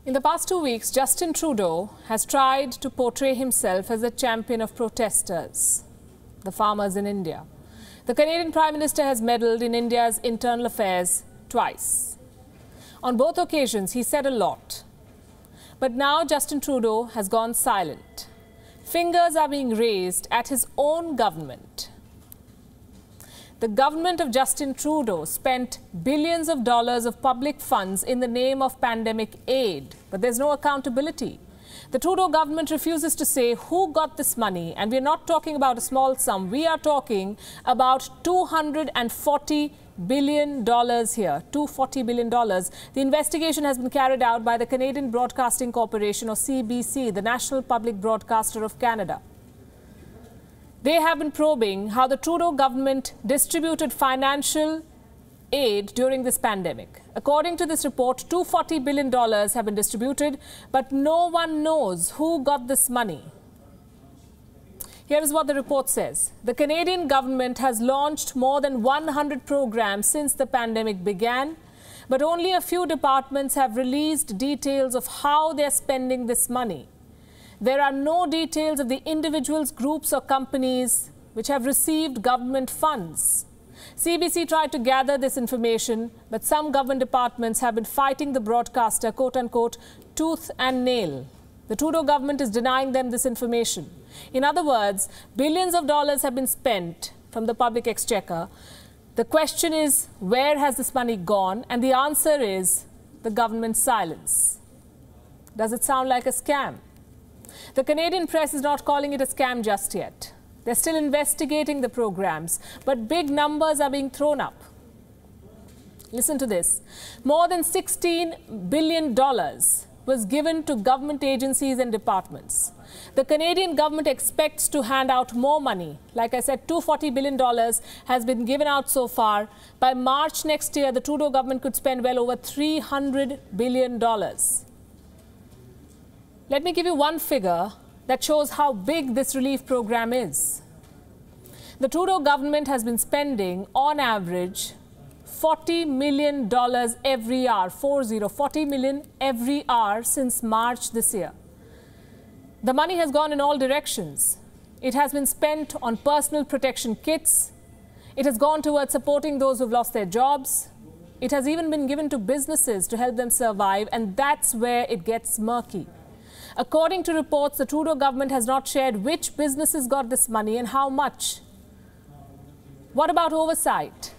In the past 2 weeks, Justin Trudeau has tried to portray himself as a champion of protesters, the farmers in India. The Canadian Prime Minister has meddled in India's internal affairs twice. On both occasions, he said a lot. But now Justin Trudeau has gone silent. Fingers are being raised at his own government. The government of Justin Trudeau spent billions of dollars of public funds in the name of pandemic aid, but there's no accountability. The Trudeau government refuses to say who got this money, and we're not talking about a small sum. We are talking about $240 billion here, $240 billion. The investigation has been carried out by the Canadian Broadcasting Corporation, or CBC, the National Public Broadcaster of Canada. They have been probing how the Trudeau government distributed financial aid during this pandemic. According to this report, $240 billion have been distributed, but no one knows who got this money. Here is what the report says. The Canadian government has launched more than 100 programs since the pandemic began, but only a few departments have released details of how they're spending this money. There are no details of the individuals, groups or companies which have received government funds. CBC tried to gather this information, but some government departments have been fighting the broadcaster, quote-unquote, tooth and nail. The Trudeau government is denying them this information. In other words, billions of dollars have been spent from the public exchequer. The question is, where has this money gone? And the answer is the government's silence. Does it sound like a scam? The Canadian press is not calling it a scam just yet. They're still investigating the programs, but big numbers are being thrown up. Listen to this. More than $16 billion was given to government agencies and departments. The Canadian government expects to hand out more money. Like I said, $240 billion has been given out so far. By March next year, the Trudeau government could spend well over $300 billion. Let me give you one figure that shows how big this relief program is. The Trudeau government has been spending, on average, $40 million every hour, $40 million every hour since March this year. The money has gone in all directions. It has been spent on personal protection kits. It has gone towards supporting those who've lost their jobs. It has even been given to businesses to help them survive, and that's where it gets murky. According to reports, the Trudeau government has not shared which businesses got this money and how much. What about oversight?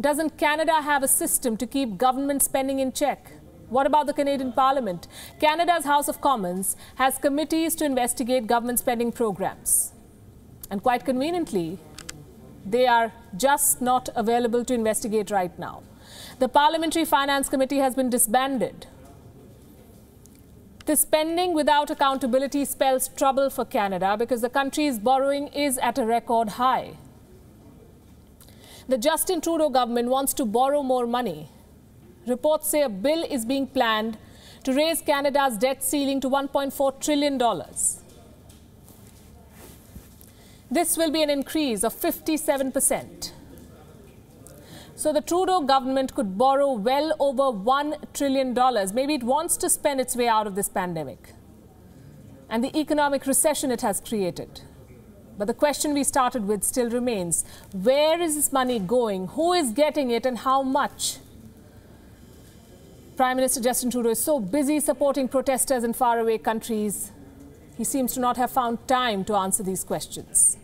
Doesn't Canada have a system to keep government spending in check? What about the Canadian Parliament? Canada's House of Commons has committees to investigate government spending programs. And quite conveniently, they are just not available to investigate right now. The Parliamentary Finance Committee has been disbanded. The spending without accountability spells trouble for Canada because the country's borrowing is at a record high. The Justin Trudeau government wants to borrow more money. Reports say a bill is being planned to raise Canada's debt ceiling to $1.4 trillion. This will be an increase of 57%. So the Trudeau government could borrow well over $1 trillion. Maybe it wants to spend its way out of this pandemic and the economic recession it has created. But the question we started with still remains. Where is this money going? Who is getting it and how much? Prime Minister Justin Trudeau is so busy supporting protesters in faraway countries. He seems to not have found time to answer these questions.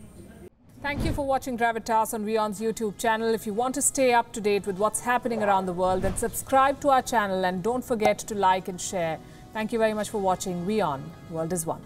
Thank you for watching Gravitas on WION's YouTube channel. If you want to stay up to date with what's happening around the world, then subscribe to our channel and don't forget to like and share. Thank you very much for watching. WION, World is One.